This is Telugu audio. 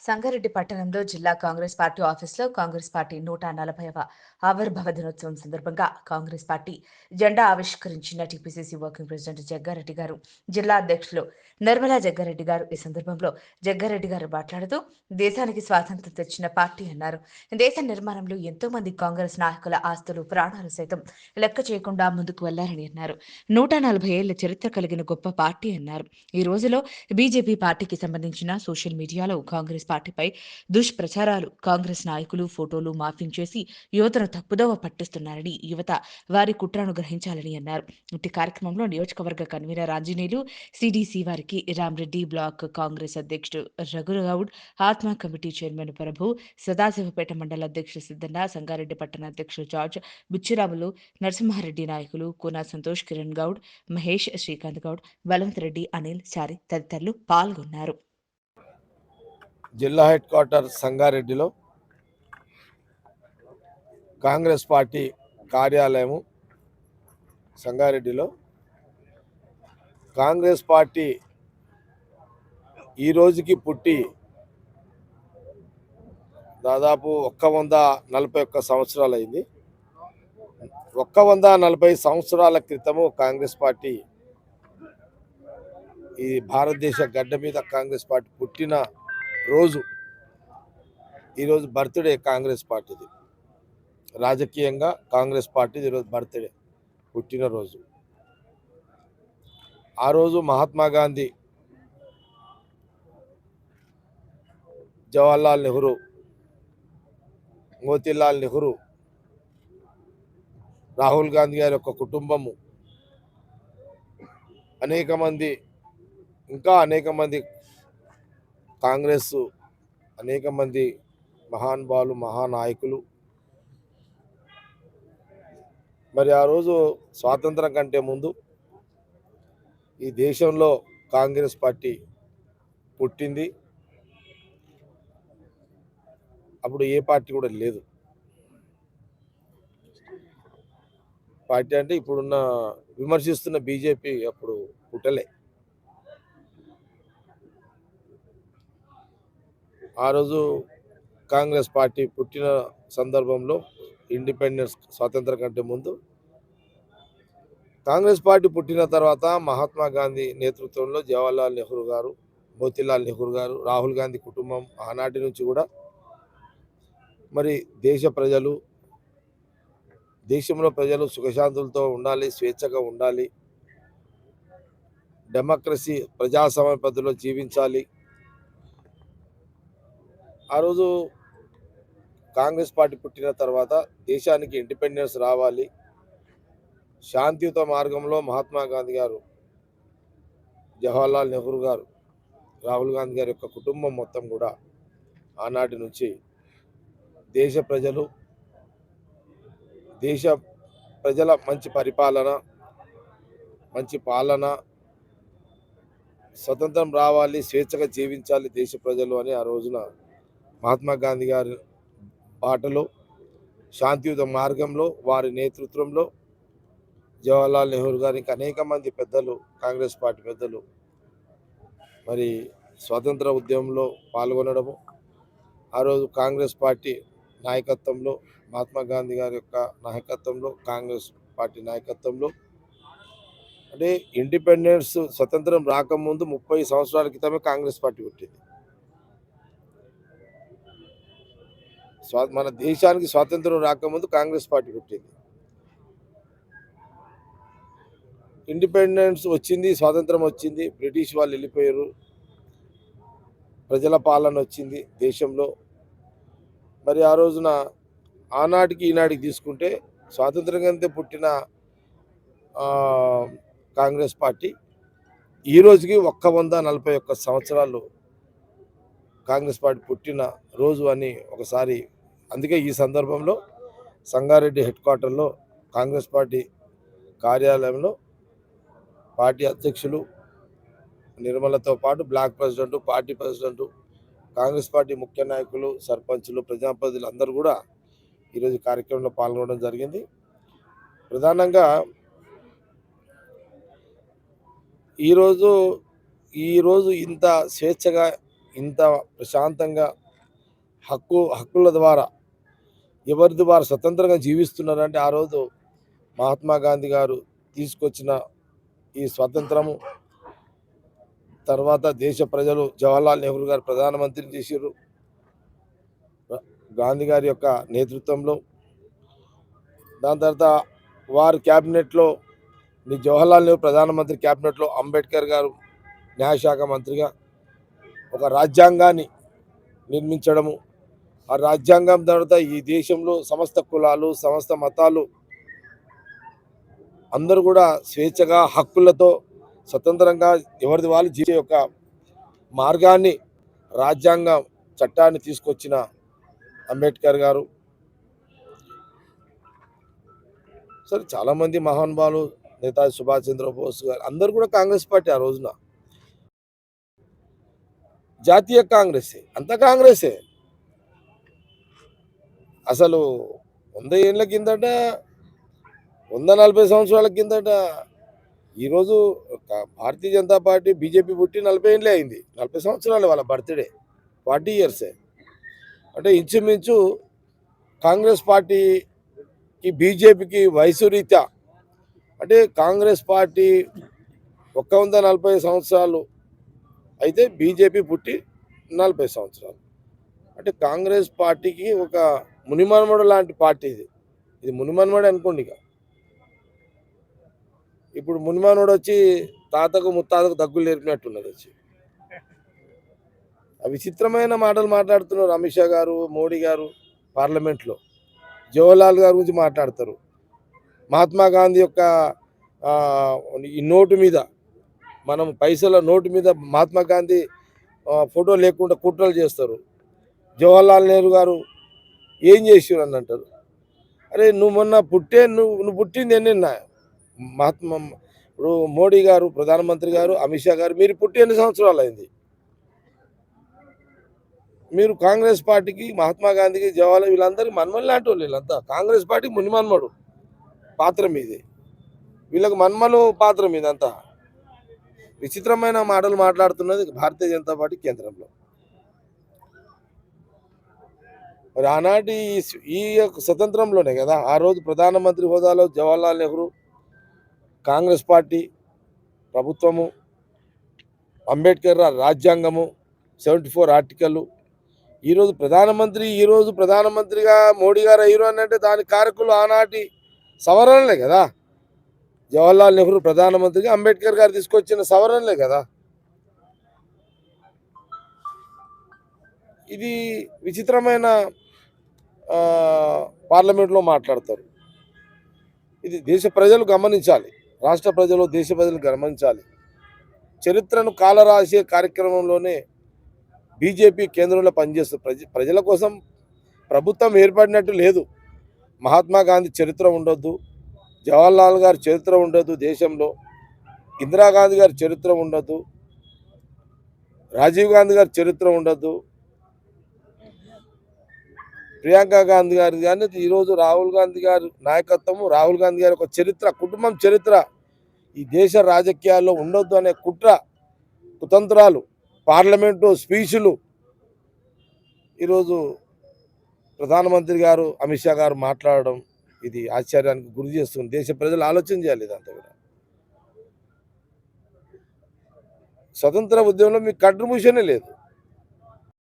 సంగారెడ్డి పట్టణంలో జిల్లా కాంగ్రెస్ పార్టీ ఆఫీసులో కాంగ్రెస్ పార్టీ 140వ ఆవిర్భావ దినోత్సవం సందర్భంగా కాంగ్రెస్ పార్టీ జెండా ఆవిష్కరించిన టీపీసీసీ వర్కింగ్ ప్రెసిడెంట్ జగ్గారెడ్డి గారు, జిల్లా అధ్యక్షులు నిర్మలా జగ్గారెడ్డి గారు. ఈ సందర్భంలో జగ్గారెడ్డి గారు మాట్లాడుతూ దేశానికి స్వాతంత్ర్యం తెచ్చిన పార్టీ అన్నారు. దేశ నిర్మాణంలో ఎంతో మంది కాంగ్రెస్ నాయకుల ఆస్తులు, ప్రాణాలు సైతం లెక్క చేయకుండా ముందుకు వెళ్లారని అన్నారు. 140 ఏళ్ల చరిత్ర కలిగిన గొప్ప పార్టీ అన్నారు. ఈ రోజులో బీజేపీ పార్టీకి సంబంధించిన సోషల్ మీడియాలో కాంగ్రెస్ పార్టీపై దుష్ప్రచారాలు, కాంగ్రెస్ నాయకులు ఫోటోలు మార్ఫింగ్ చేసి యువతను తప్పుదోవ పట్టిస్తున్నారని, యువత వారి కుట్రను గ్రహించాలని అన్నారు. ఇట్టి కార్యక్రమంలో నియోజకవర్గ కన్వీనర్ ఆంజనేయులు, సిడిసి వారికి రామరెడ్డి, బ్లాక్ కాంగ్రెస్ అధ్యక్షుడు రఘుగౌడ్, ఆత్మ కమిటీ చైర్మన్ ప్రభు, సదాశివపేట మండల అధ్యక్షుడు సిద్దన్న, సంగారెడ్డి పట్టణ అధ్యక్షుడు జార్జ్, బుచ్చిరాములు, నరసింహారెడ్డి నాయకులు కూన సంతోష్, కిరణ్ గౌడ్, మహేష్, శ్రీకాంత్ గౌడ్, బలవంత్ రెడ్డి, అనిల్, చారి తదితరులు పాల్గొన్నారు. జిల్లా హెడ్ క్వార్టర్ సంగారెడ్డిలో కాంగ్రెస్ పార్టీ కార్యాలయము సంగారెడ్డిలో కాంగ్రెస్ పార్టీ ఈ రోజుకి పుట్టి దాదాపు 141 సంవత్సరాలు అయింది. 140 సంవత్సరాల క్రితము కాంగ్రెస్ పార్టీ ఈ భారతదేశ గడ్డ మీద కాంగ్రెస్ పార్టీ పుట్టిన రోజు, ఈరోజు బర్త్డే కాంగ్రెస్ పార్టీది. రాజకీయంగా కాంగ్రెస్ పార్టీది ఈరోజు బర్త్డే, పుట్టినరోజు. ఆ రోజు మహాత్మా గాంధీ, జవహర్లాల్ నెహ్రూ, మోతీలాల్ నెహ్రూ, రాహుల్ గాంధీ గారి యొక్క కుటుంబము, అనేక మంది కాంగ్రెస్ అనేక మంది మహానుభావులు, మహానాయకులు. మరి ఆ రోజు స్వాతంత్రం కంటే ముందు ఈ దేశంలో కాంగ్రెస్ పార్టీ పుట్టింది. అప్పుడు ఏ పార్టీ కూడా లేదు. పార్టీ అంటే ఇప్పుడున్న విమర్శిస్తున్న బీజేపీ అప్పుడు పుట్టలే. ఆ రోజు కాంగ్రెస్ పార్టీ పుట్టిన సందర్భంలో, ఇండిపెండెన్స్ స్వాతంత్రం కంటే ముందు, కాంగ్రెస్ పార్టీ పుట్టిన తర్వాత మహాత్మా గాంధీ నేతృత్వంలో జవహర్లాల్ నెహ్రూ గారు, మోతీలాల్ నెహ్రూ గారు, రాహుల్ గాంధీ కుటుంబం ఆనాటి నుంచి కూడా మరి దేశంలో ప్రజలు సుఖశాంతులతో ఉండాలి, స్వేచ్ఛగా ఉండాలి, డెమోక్రసీ ప్రజాస్వామ్య పద్ధతిలో జీవించాలి. ఆ రోజు కాంగ్రెస్ పార్టీ పుట్టిన తర్వాత దేశానికి ఇండిపెండెన్స్ రావాలి, శాంతియుత మార్గంలో మహాత్మా గాంధీ గారు, జవహర్లాల్ నెహ్రూ గారు, రాహుల్ గాంధీ గారి యొక్క కుటుంబం మొత్తం కూడా ఆనాటి నుంచి దేశ ప్రజల మంచి పరిపాలన, మంచి పాలన, స్వతంత్రం రావాలి, స్వేచ్ఛగా జీవించాలి దేశ ప్రజలు అని ఆ రోజున మహాత్మా గాంధీ గారి బాటలో, శాంతియుత మార్గంలో, వారి నేతృత్వంలో జవహర్లాల్ నెహ్రూ గారు, ఇంకా అనేక మంది పెద్దలు, కాంగ్రెస్ పార్టీ పెద్దలు మరి స్వాతంత్ర ఉద్యమంలో పాల్గొనడము, ఆ రోజు కాంగ్రెస్ పార్టీ నాయకత్వంలో, మహాత్మా గాంధీ గారి యొక్క నాయకత్వంలో, కాంగ్రెస్ పార్టీ నాయకత్వంలో, అంటే ఇండిపెండెన్స్ స్వతంత్రం రాకముందు 30 సంవత్సరాల క్రితమే కాంగ్రెస్ పార్టీ పుట్టింది. మన దేశానికి స్వాతంత్రం రాకముందు కాంగ్రెస్ పార్టీ పుట్టింది. ఇండిపెండెన్స్ వచ్చింది, స్వాతంత్రం వచ్చింది, బ్రిటిష్ వాళ్ళు వెళ్ళిపోయారు, ప్రజల పాలన వచ్చింది దేశంలో. మరి ఆ రోజున ఆనాటికి ఈనాటికి తీసుకుంటే స్వాతంత్రం కంటే పుట్టిన కాంగ్రెస్ పార్టీ ఈ రోజుకి 141 సంవత్సరాలు కాంగ్రెస్ పార్టీ పుట్టిన రోజు అని ఒకసారి. అందుకే ఈ సందర్భంలో సంగారెడ్డి హెడ్ క్వార్టర్లో కాంగ్రెస్ పార్టీ కార్యాలయంలో పార్టీ అధ్యక్షులు నిర్మలతో పాటు block president, party president, Congress party ముఖ్య నాయకులు, సర్పంచులు, ప్రజాప్రతినిధులు అందరూ కూడా ఈరోజు కార్యక్రమంలో పాల్గొనడం జరిగింది. ప్రధానంగా ఈరోజు ఈరోజు ఇంత స్వేచ్ఛగా, ఇంత ప్రశాంతంగా హక్కుల ద్వారా ఎవరిది వారు స్వతంత్రంగా జీవిస్తున్నారంటే ఆ రోజు మహాత్మా గాంధీ గారు తీసుకొచ్చిన ఈ స్వాతంత్రము, తర్వాత దేశ ప్రజలు జవహర్లాల్ నెహ్రూ గారు ప్రధానమంత్రిని చేశారు. గాంధీ గారి యొక్క నేతృత్వంలో, దాని తర్వాత వారి క్యాబినెట్లో జవహర్లాల్ నెహ్రూ ప్రధానమంత్రి క్యాబినెట్లో అంబేద్కర్ గారు న్యాయశాఖ మంత్రిగా ఒక రాజ్యాంగాన్ని నిర్మించడము, ఆ రాజ్యాంగం తర్వాత ఈ దేశంలో సమస్త కులాలు, సమస్త మతాలు అందరూ కూడా స్వేచ్ఛగా హక్కులతో స్వతంత్రంగా ఎవరిది వాళ్ళు జీవించే యొక్క మార్గాన్ని, రాజ్యాంగం చట్టాన్ని తీసుకొచ్చిన అంబేద్కర్ గారు. సరే, చాలామంది మహానుభావులు, నేతాజీ సుభాష్ చంద్రబోస్ గారు అందరూ కూడా కాంగ్రెస్ పార్టీ. ఆ రోజున జాతీయ కాంగ్రెసే, అంత కాంగ్రెసే. అసలు 100 ఏళ్ళ కిందట, 140 సంవత్సరాల కిందట, ఈరోజు భారతీయ జనతా పార్టీ బీజేపీ పుట్టి 40 ఏళ్ళే అయింది. 40 సంవత్సరాలు వాళ్ళ బర్త్డే, 40 ఇయర్సే. అంటే ఇంచుమించు కాంగ్రెస్ పార్టీకి బీజేపీకి వయసు రీత్యా, అంటే కాంగ్రెస్ పార్టీ 140 సంవత్సరాలు అయితే బీజేపీ పుట్టి 40 సంవత్సరాలు. అంటే కాంగ్రెస్ పార్టీకి ఒక మునిమన్మడు లాంటి పార్టీ ఇది మునిమన్మడే అనుకోండి. ఇప్పుడు మునిమనుడు వచ్చి తాతకు ముత్తాతకు దగ్గులు నేర్పినట్టున్నది. వచ్చి విచిత్రమైన మాటలు మాట్లాడుతున్నారు అమిత్ షా గారు, మోడీ గారు పార్లమెంట్లో. జవహర్లాల్ గారి గురించి మాట్లాడతారు. మహాత్మా గాంధీ యొక్క ఈ నోటు మీద, మనం పైసల నోటు మీద మహాత్మా గాంధీ ఫోటో లేకుండా కుట్రలు చేస్తారు. జవహర్లాల్ నెహ్రూ గారు ఏం చేసారు అని అంటారు. అరే, నువ్వు మొన్న నువ్వు పుట్టింది ఎన్ని? ఇప్పుడు మోడీ గారు ప్రధానమంత్రి గారు, అమిత్ షా గారు, మీరు పుట్టి ఎన్ని సంవత్సరాలు అయింది? మీరు కాంగ్రెస్ పార్టీకి, మహాత్మా గాంధీకి, జవహర్లాల్ వీళ్ళందరికీ మన్మలు లాంటి వాళ్ళు. వీళ్ళంతా కాంగ్రెస్ పార్టీకి మునిమన్మడు పాత్ర మీది, వీళ్ళకి మన్మలు పాత్ర మీద. అంతా విచిత్రమైన మాటలు మాట్లాడుతున్నది భారతీయ జనతా పార్టీ కేంద్రంలో. మరి ఆనాటి ఈ స్వతంత్రంలోనే కదా ఆ రోజు ప్రధానమంత్రి హోదాలో జవహర్లాల్ నెహ్రూ, కాంగ్రెస్ పార్టీ ప్రభుత్వము, అంబేద్కర్ రాజ్యాంగము, 74 ఆర్టికల్. ఈరోజు ప్రధానమంత్రిగా మోడీ గారు అయ్యారు అని అంటే దాని కారకులు ఆనాటి సవరణలే కదా. జవహర్లాల్ నెహ్రూ ప్రధానమంత్రిగా అంబేద్కర్ గారు తీసుకొచ్చిన సవరణలే కదా. ఇది విచిత్రమైన పార్లమెంట్లో మాట్లాడతారు. ఇది దేశ ప్రజలు గమనించాలి, రాష్ట్ర ప్రజలు, దేశ ప్రజలు గమనించాలి. చరిత్రను కాలరాసే కార్యక్రమంలోనే బీజేపీ కేంద్రంలో పనిచేస్తుంది. ప్రజల కోసం ప్రభుత్వం ఏర్పడినట్టు లేదు. మహాత్మా గాంధీ చరిత్ర ఉండొద్దు, జవహర్లాల్ గారి చరిత్ర ఉండొద్దు, దేశంలో ఇందిరాగాంధీ గారి చరిత్ర ఉండొద్దు, రాజీవ్ గాంధీ గారి చరిత్ర ఉండొద్దు, ప్రియాంక గాంధీ గారి కానీ, ఈరోజు రాహుల్ గాంధీ గారి నాయకత్వము, రాహుల్ గాంధీ గారి ఒక చరిత్ర, కుటుంబం చరిత్ర ఈ దేశ రాజకీయాల్లో ఉండొద్దు అనే కుతంత్రాలు, పార్లమెంటు స్పీచ్లు ఈరోజు ప్రధానమంత్రి గారు, అమిత్ షా గారు మాట్లాడడం ఇది ఆశ్చర్యానికి గురి చేస్తుంది. దేశ ప్రజలు ఆలోచన చేయాలి. ఇదంతా కూడా స్వతంత్ర ఉద్యమంలో మీకు కంట్రిబ్యూషనే లేదు.